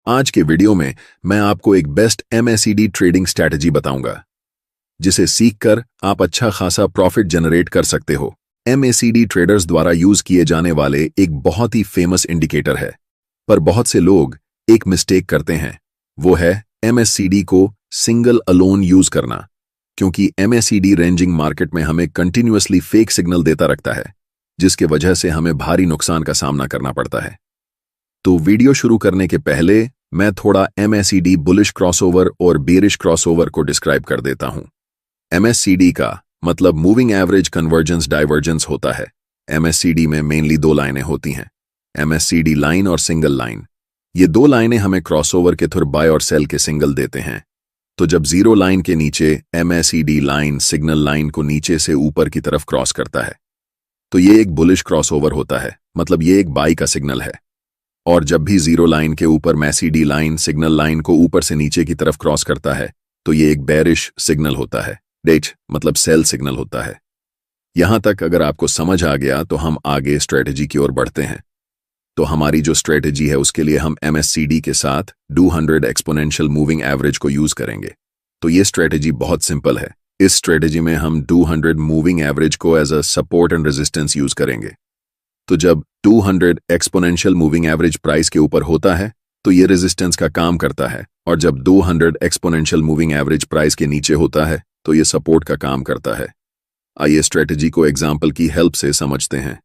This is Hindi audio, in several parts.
आज के वीडियो में मैं आपको एक बेस्ट एमएसीडी ट्रेडिंग स्ट्रैटेजी बताऊंगा जिसे सीखकर आप अच्छा खासा प्रॉफिट जनरेट कर सकते हो। एमएसीडी ट्रेडर्स द्वारा यूज किए जाने वाले एक बहुत ही फेमस इंडिकेटर है, पर बहुत से लोग एक मिस्टेक करते हैं, वो है एमएसीडी को सिंगल अलोन यूज करना, क्योंकि एमएसीडी रेंजिंग मार्केट में हमें कंटिन्यूअसली फेक सिग्नल देता रखता है, जिसके वजह से हमें भारी नुकसान का सामना करना पड़ता है। तो वीडियो शुरू करने के पहले मैं थोड़ा एमएसीडी बुलिश क्रॉसओवर और बेरिश क्रॉसओवर को डिस्क्राइब कर देता हूं। एमएसीडी का मतलब मूविंग एवरेज कन्वर्जेंस डाइवर्जेंस होता है। एमएसीडी में मेनली दो लाइनें होती हैं, एमएसीडी लाइन और सिंगल लाइन। ये दो लाइनें हमें क्रॉसओवर के थ्रू बाय और सेल के सिग्नल देते हैं। तो जब जीरो लाइन के नीचे एमएसीडी लाइन सिग्नल लाइन को नीचे से ऊपर की तरफ क्रॉस करता है तो ये एक बुलिश क्रॉसओवर होता है, मतलब ये एक बाई का सिग्नल है। और जब भी जीरो लाइन के ऊपर एमएसीडी लाइन सिग्नल लाइन को ऊपर से नीचे की तरफ क्रॉस करता है तो ये एक बेरिश सिग्नल होता है, डेट मतलब सेल सिग्नल होता है। यहां तक अगर आपको समझ आ गया तो हम आगे स्ट्रेटेजी की ओर बढ़ते हैं। तो हमारी जो स्ट्रेटेजी है उसके लिए हम एमएसीडी के साथ 200 एक्सपोनेंशियल मूविंग एवरेज को यूज करेंगे। तो ये स्ट्रेटेजी बहुत सिंपल है। इस स्ट्रेटेजी में हम 200 मूविंग एवरेज को as a support and resistance use करेंगे। तो जब 200 एक्सपोनेंशियल मूविंग एवरेज प्राइस के ऊपर होता है तो ये रेजिस्टेंस का काम करता है, और जब 200 एक्सपोनेंशियल मूविंग एवरेज प्राइस के नीचे होता है तो ये सपोर्ट का काम करता है। आइए स्ट्रेटेजी को एग्जाम्पल की हेल्प से समझते हैं।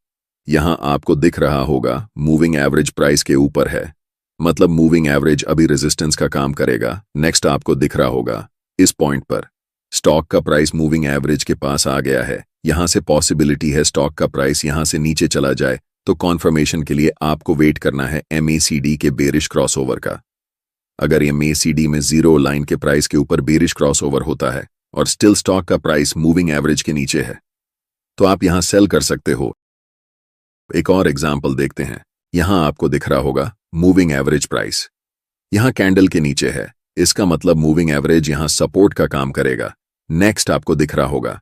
यहां आपको दिख रहा होगा मूविंग एवरेज प्राइस के ऊपर है, मतलब मूविंग एवरेज अभी रेजिस्टेंस का काम करेगा। नेक्स्ट आपको दिख रहा होगा इस पॉइंट पर स्टॉक का प्राइस मूविंग एवरेज के पास आ गया है। यहां से पॉसिबिलिटी है स्टॉक का प्राइस यहां से नीचे चला जाए, तो कॉन्फर्मेशन के लिए आपको वेट करना है एमएसीडी के बेरिश क्रॉसओवर का। अगर एमएसीडी में जीरो लाइन के प्राइस के ऊपर बेरिश क्रॉसओवर होता है और स्टिल स्टॉक का प्राइस मूविंग एवरेज के नीचे है तो आप यहां सेल कर सकते हो। एक और एग्जांपल देखते हैं। यहां आपको दिख रहा होगा मूविंग एवरेज प्राइस यहां कैंडल के नीचे है, इसका मतलब मूविंग एवरेज यहां सपोर्ट का काम करेगा। नेक्स्ट आपको दिख रहा होगा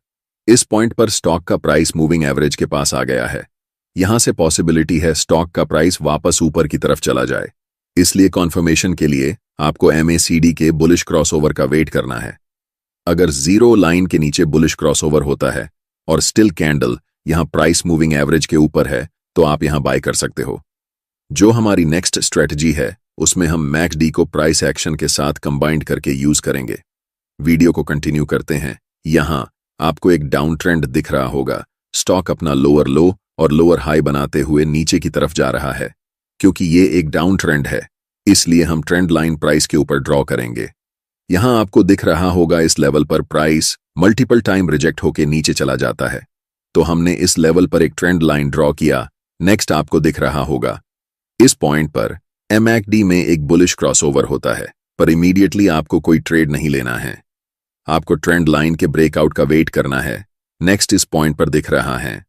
इस पॉइंट पर स्टॉक का प्राइस मूविंग एवरेज के पास आ गया है। यहां से पॉसिबिलिटी है स्टॉक का प्राइस वापस ऊपर की तरफ चला जाए, इसलिए कॉन्फर्मेशन के लिए आपको एमएसीडी के बुलिश क्रॉसओवर का वेट करना है। अगर जीरो लाइन के नीचे बुलिश क्रॉसओवर होता है और स्टिल कैंडल यहां प्राइस मूविंग एवरेज के ऊपर है तो आप यहां बाय कर सकते हो। जो हमारी नेक्स्ट स्ट्रेटजी है उसमें हम मैकडी को प्राइस एक्शन के साथ कंबाइंड करके यूज करेंगे। वीडियो को कंटिन्यू करते हैं। यहां आपको एक डाउन ट्रेंड दिख रहा होगा। स्टॉक अपना लोअर लो और लोअर हाई बनाते हुए नीचे की तरफ जा रहा है। क्योंकि ये एक डाउन ट्रेंड है इसलिए हम ट्रेंड लाइन प्राइस के ऊपर ड्रॉ करेंगे। यहां आपको दिख रहा होगा इस लेवल पर प्राइस मल्टीपल टाइम रिजेक्ट होकर नीचे चला जाता है, तो हमने इस लेवल पर एक ट्रेंड लाइन ड्रॉ किया। नेक्स्ट आपको दिख रहा होगा इस पॉइंट पर एमएसीडी में एक बुलिश क्रॉसओवर होता है, पर इमीडिएटली आपको कोई ट्रेड नहीं लेना है। आपको ट्रेंड लाइन के ब्रेकआउट का वेट करना है। नेक्स्ट इस पॉइंट पर दिख रहा है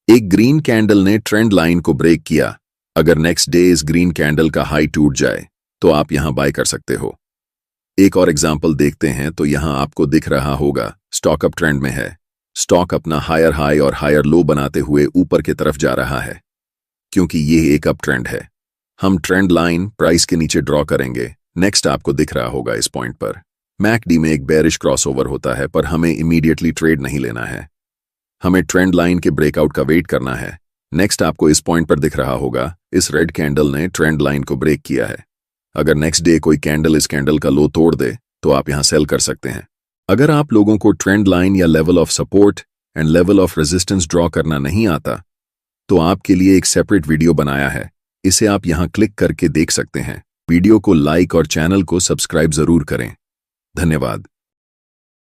एक ग्रीन कैंडल ने ट्रेंड लाइन को ब्रेक किया। अगर नेक्स्ट डे इस ग्रीन कैंडल का हाई टूट जाए तो आप यहां बाय कर सकते हो। एक और एग्जांपल देखते हैं। तो यहां आपको दिख रहा होगा स्टॉक अप ट्रेंड में है। स्टॉक अपना हायर हाई और हायर लो बनाते हुए ऊपर की तरफ जा रहा है। क्योंकि ये एक अप ट्रेंड है हम ट्रेंड लाइन प्राइस के नीचे ड्रॉ करेंगे। नेक्स्ट आपको दिख रहा होगा इस पॉइंट पर मैकडी में एक बेरिश क्रॉसओवर होता है, पर हमें इमीडिएटली ट्रेड नहीं लेना है। हमें ट्रेंड लाइन के ब्रेकआउट का वेट करना है। नेक्स्ट आपको इस पॉइंट पर दिख रहा होगा इस रेड कैंडल ने ट्रेंड लाइन को ब्रेक किया है। अगर नेक्स्ट डे कोई कैंडल इस कैंडल का लो तोड़ दे तो आप यहां सेल कर सकते हैं। अगर आप लोगों को ट्रेंड लाइन या level of support and level of resistance draw करना नहीं आता तो आपके लिए एक सेपरेट वीडियो बनाया है, इसे आप यहां क्लिक करके देख सकते हैं। वीडियो को लाइक और चैनल को सब्सक्राइब जरूर करें। धन्यवाद।